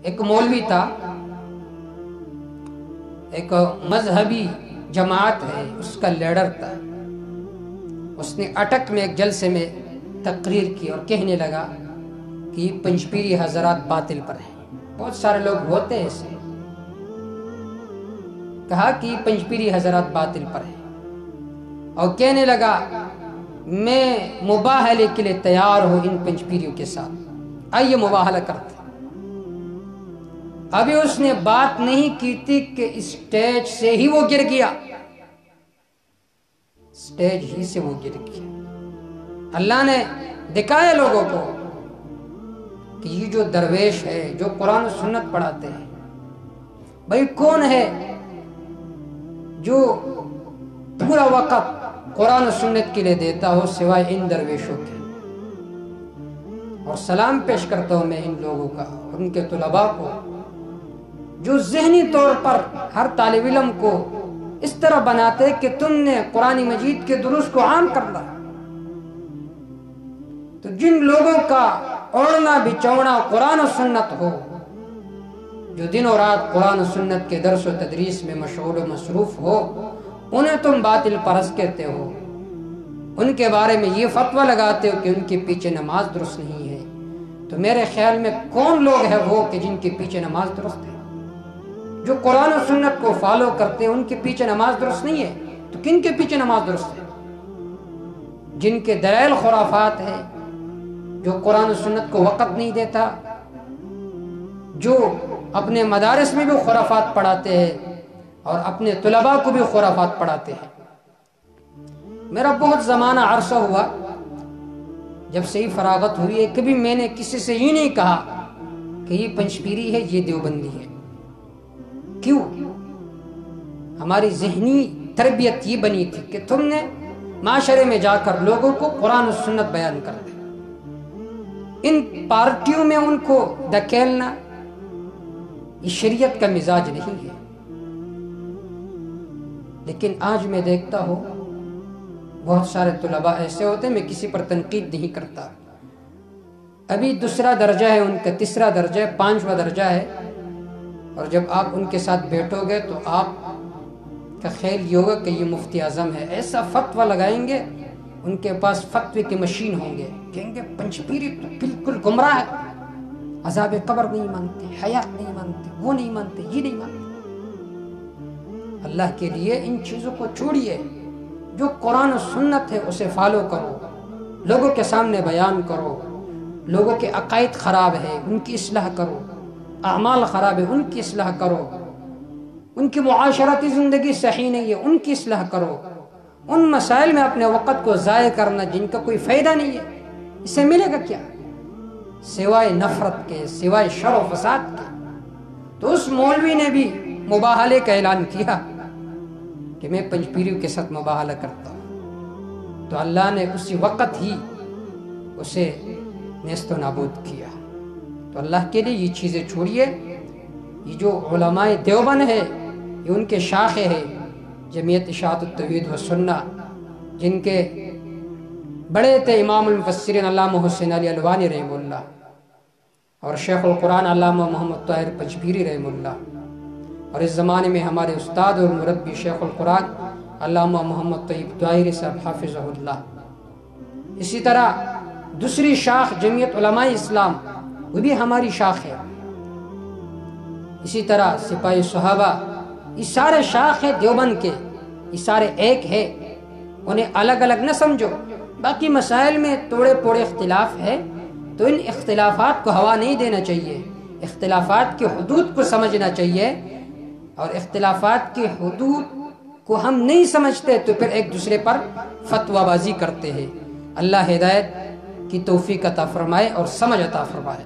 ایک مولوی تھا، ایک مذہبی جماعت ہے، اس کا لیڈر تھا. اس نے اٹک میں ایک جلسے میں تقریر کی اور کہنے لگا کہ یہ پنجپیری حضرات باطل پر ہیں. بہت سارے لوگ ہوتے ہیں ایسے. کہا کہ یہ پنجپیری حضرات باطل پر ہیں اور کہنے لگا میں مباہلے کے لیے تیار ہوں ان پنجپیریوں کے ساتھ، آئیے مباہلہ کرتے. ابھی اس نے بات نہیں کی تھی کہ اسٹیج سے ہی وہ گر گیا، اسٹیج ہی سے وہ گر گیا. اللہ نے دکھایا لوگوں کو کہ یہ جو درویش ہے جو قرآن و سنت پڑھاتے ہیں، بھائی کون ہے جو پورا وقت قرآن و سنت کے لیے دیتا ہو سوائے ان درویشوں کے. اور سلام پیش کرتا ہوں میں ان لوگوں کا، ان کے طلباء کو جو ذہنی طور پر ہر طالب علم کو اس طرح بناتے کہ تم نے قرآن مجید کے دروس کو عام کرنا. تو جن لوگوں کا اوڑھنا بچھونا قرآن و سنت ہو، جو دن و رات قرآن و سنت کے درس و تدریس میں مشغول و مصروف ہو، انہیں تم باطل پرست کہتے ہو. ان کے بارے میں یہ فتویٰ لگاتے ہو کہ ان کے پیچھے نماز درست نہیں ہے. تو میرے خیال میں کون لوگ ہیں وہ کہ جن کے پیچھے نماز درست ہے؟ جو قرآن و سنت کو فالو کرتے ہیں ان کے پیچھے نماز درست نہیں ہے. تو کن کے پیچھے نماز درست ہے؟ جن کے دلائل خرافات ہے، جو قرآن و سنت کو وقت نہیں دیتا، جو اپنے مدارس میں بھی خرافات پڑھاتے ہیں اور اپنے طلباء کو بھی خرافات پڑھاتے ہیں. میرا بہت زمانہ عرصہ ہوا جب سے ہی فراغت ہوئی ہے، کبھی میں نے کسی سے یہ نہیں کہا کہ یہ پنجپیری ہے، یہ دیوبندی ہے. کیوں؟ ہماری ذہنی تربیت یہ بنی تھی کہ تم نے معاشرے میں جا کر لوگوں کو قرآن و سنت بیان کر دے. ان پارٹیوں میں ان کو دھکیلنا یہ شریعت کا مزاج نہیں ہے. لیکن آج میں دیکھتا ہوں بہت سارے طلباء ایسے ہوتے ہیں، میں کسی پر تنقید نہیں کرتا، ابھی دوسرا درجہ ہے ان کا، تیسرا درجہ ہے، 5واں درجہ ہے، اور جب آپ ان کے ساتھ بیٹھو گے تو آپ کا خیال یہ ہوگا کہ یہ مفتی اعظم ہے. ایسا فتویٰ لگائیں گے، ان کے پاس فتوے کی مشین ہوں گے، کہیں گے پنجپیری تو بالکل گمراہ ہے، عذاب قبر نہیں مانتے، حیات نہیں مانتے، وہ نہیں مانتے، یہ نہیں مانتے. اللہ کے لیے ان چیزوں کو چھوڑیے. جو قرآن و سنت ہے اسے فالو کرو، لوگوں کے سامنے بیان کرو. لوگوں کے عقائد خراب ہے ان کی اصلاح کرو، اعمال خراب ہے ان کی اصلاح کرو، ان کی معاشرتی زندگی صحیح نہیں ہے ان کی اصلاح کرو. ان مسائل میں اپنے وقت کو ضائع کرنا جن کا کوئی فائدہ نہیں ہے، اس سے ملے گا کیا سوائے نفرت کے، سوائے شر و فساد کے. تو اس مولوی نے بھی مباہلے کا اعلان کیا کہ میں پنجپیریوں کے ساتھ مباہلہ کرتا ہوں. تو اللہ نے اسی وقت ہی اسے نیست و نابود کیا. تو اللہ کے لیے یہ چیزیں چھوڑیے. یہ جو علماء دیوبند ہے یہ ان کے شاخے ہے، جمعیت اشاعت التوحید و سنہ، جن کے بڑے تھے امام المفسرین علامہ حسین علی الوانی رحمہ اللہ، اور شیخ القرآن علامہ محمد طاہر پنجپیری رحمہ اللہ، اور اس زمانے میں ہمارے استاد اور مربی شیخ القرآن علامہ محمد طیب طاہری صاحب حافظہ اللہ. اسی طرح دوسری شاخ جمعیت علماء اسلام، وہ بھی ہماری شاخ ہے. اسی طرح سپاہی صحابہ، یہ سارے شاخ ہیں دیوبند کے، یہ سارے ایک ہے. انہیں الگ الگ نہ سمجھو. باقی مسائل میں توڑے پوڑے اختلاف ہے تو ان اختلافات کو ہوا نہیں دینا چاہیے، اختلافات کی حدود کو سمجھنا چاہیے. اور اختلافات کی حدود کو ہم نہیں سمجھتے تو پھر ایک دوسرے پر فتویٰ بازی کرتے ہیں. اللہ ہدایت کی توفیق عطا فرمائے اور سمجھ عطا فرمائے.